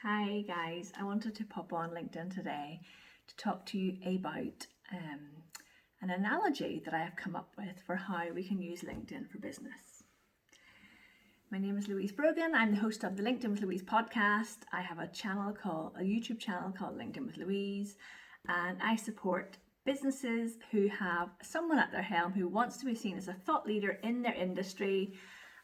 Hi guys, I wanted to pop on LinkedIn today to talk to you about an analogy that I have come up with for how we can use LinkedIn for business. My name is Louise Brogan. I'm the host of the LinkedIn with Louise podcast. I have a YouTube channel called LinkedIn with Louise, and I support businesses who have someone at their helm who wants to be seen as a thought leader in their industry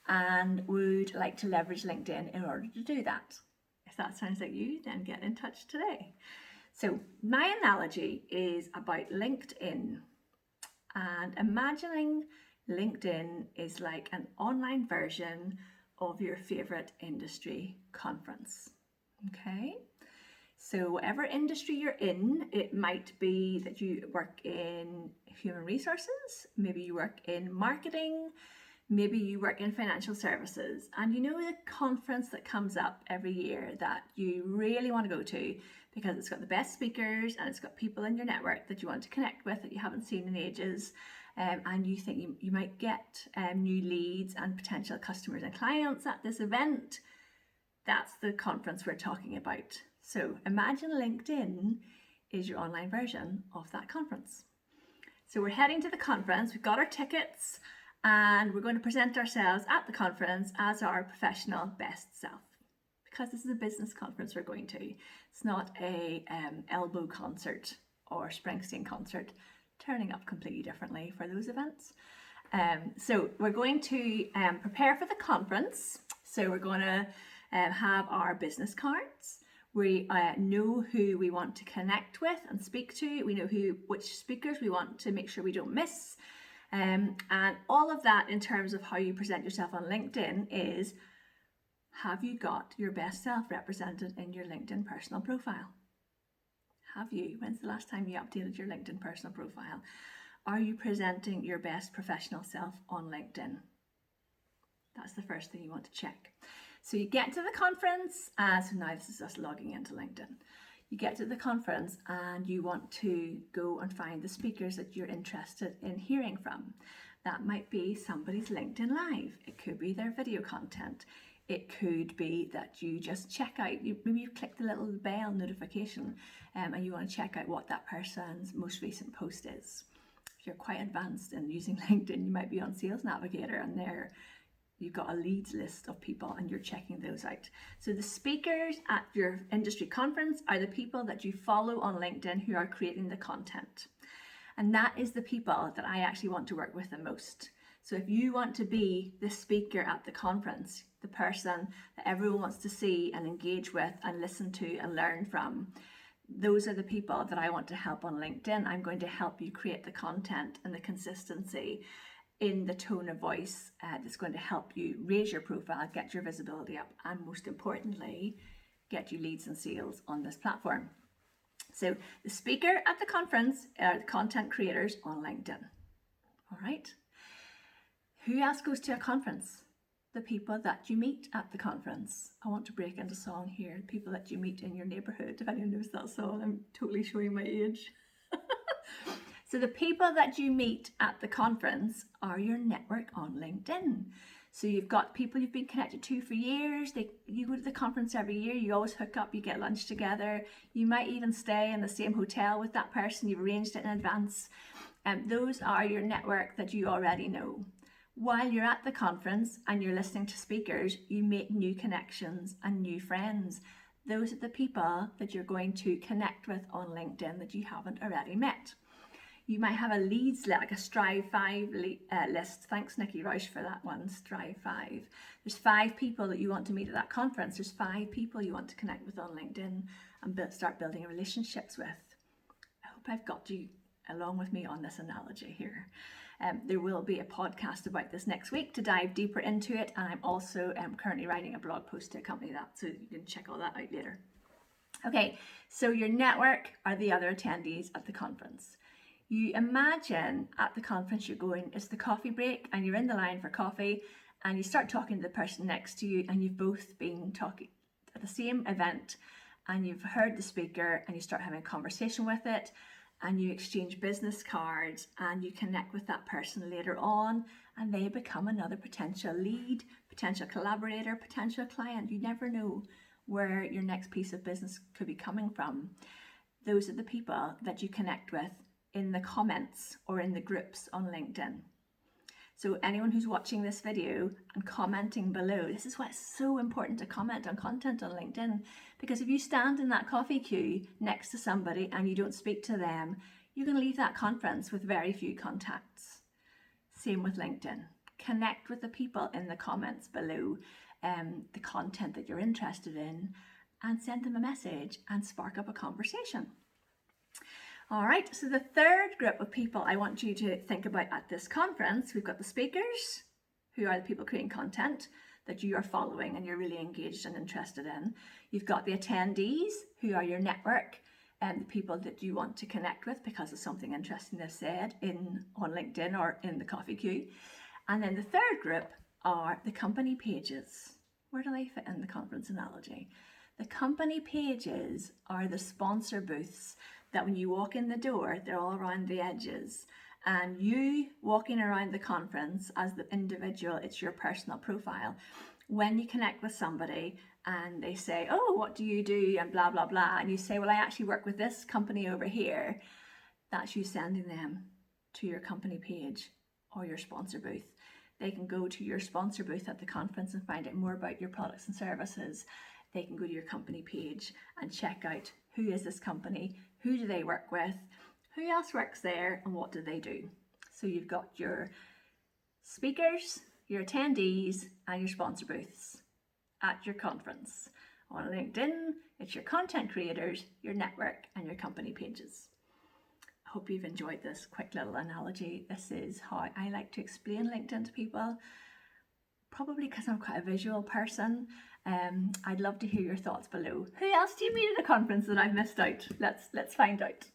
and would like to leverage LinkedIn in order to do that. If that sounds like you, then get in touch today. So my analogy is about LinkedIn, and imagining LinkedIn is like an online version of your favorite industry conference. Okay, so whatever industry you're in, it might be that you work in human resources, maybe you work in marketing, maybe you work in financial services, and you know the conference that comes up every year that you really want to go to because it's got the best speakers and it's got people in your network that you want to connect with that you haven't seen in ages, and you think you might get new leads and potential customers and clients at this event. That's the conference we're talking about. So imagine LinkedIn is your online version of that conference. So we're heading to the conference, we've got our tickets, and we're going to present ourselves at the conference as our professional best self, because this is a business conference we're going to. It's not a elbow concert or Springsteen concert, turning up completely differently for those events. So we're going to prepare for the conference. So we're going to have our business cards. We know who we want to connect with and speak to. We know which speakers we want to make sure we don't miss. And all of that in terms of how you present yourself on LinkedIn is, have you got your best self represented in your LinkedIn personal profile? Have you? When's the last time you updated your LinkedIn personal profile? Are you presenting your best professional self on LinkedIn? That's the first thing you want to check. So you get to the conference, so now this is us logging into LinkedIn. You get to the conference and you want to go and find the speakers that you're interested in hearing from. That might be somebody's LinkedIn Live. It could be their video content. It could be that you just check out, maybe you click the little bell notification and you want to check out what that person's most recent post is. If you're quite advanced in using LinkedIn, you might be on Sales Navigator and you've got a leads list of people and you're checking those out. So the speakers at your industry conference are the people that you follow on LinkedIn who are creating the content. And that is the people that I actually want to work with the most. So if you want to be the speaker at the conference, the person that everyone wants to see and engage with and listen to and learn from, those are the people that I want to help on LinkedIn. I'm going to help you create the content and the consistency in the tone of voice that's going to help you raise your profile, get your visibility up, and most importantly, get you leads and sales on this platform. So the speaker at the conference are the content creators on LinkedIn. All right. Who else goes to a conference? The people that you meet at the conference. I want to break into song here. People that you meet in your neighborhood. If anyone knows that song, I'm totally showing my age. So the people that you meet at the conference are your network on LinkedIn. So you've got people you've been connected to for years. You go to the conference every year. You always hook up. You get lunch together. You might even stay in the same hotel with that person. You've arranged it in advance. Those are your network that you already know. While you're at the conference and you're listening to speakers, you make new connections and new friends. Those are the people that you're going to connect with on LinkedIn that you haven't already met. You might have a leads, like a Strive 5 list. Thanks, Nikki Roush, for that one, Strive 5. There's 5 people that you want to meet at that conference. There's 5 people you want to connect with on LinkedIn and start building relationships with. I hope I've got you along with me on this analogy here. There will be a podcast about this next week to dive deeper into it. And I'm also currently writing a blog post to accompany that, so you can check all that out later. Okay, so your network are the other attendees at the conference. You imagine at the conference you're going, it's the coffee break and you're in the line for coffee and you start talking to the person next to you and you've both been talking at the same event and you've heard the speaker and you start having a conversation with it and you exchange business cards and you connect with that person later on and they become another potential lead, potential collaborator, potential client. You never know where your next piece of business could be coming from, those are the people that you connect with in the comments or in the groups on LinkedIn. So anyone who's watching this video and commenting below, this is why it's so important to comment on content on LinkedIn, because if you stand in that coffee queue next to somebody and you don't speak to them, you're going to leave that conference with very few contacts. Same with LinkedIn. Connect with the people in the comments below, the content that you're interested in, and send them a message and spark up a conversation. All right, so the third group of people I want you to think about at this conference, we've got the speakers, who are the people creating content that you are following and you're really engaged and interested in. You've got the attendees, who are your network and the people that you want to connect with because of something interesting they've said on LinkedIn or in the coffee queue. And then the third group are the company pages. Where do they fit in the conference analogy? The company pages are the sponsor booths that when you walk in the door, they're all around the edges. And you walking around the conference as the individual, it's your personal profile. When you connect with somebody and they say, oh, what do you do? And blah, blah, blah. And you say, well, I actually work with this company over here. That's you sending them to your company page or your sponsor booth. They can go to your sponsor booth at the conference and find out more about your products and services. They can go to your company page and check out who is this company, who do they work with, who else works there, and what do they do. So you've got your speakers, your attendees, and your sponsor booths at your conference. On LinkedIn, it's your content creators, your network, and your company pages. I hope you've enjoyed this quick little analogy. This is how I like to explain LinkedIn to people, probably because I'm quite a visual person. I'd love to hear your thoughts below. Who else do you meet at a conference that I've missed out? Let's find out.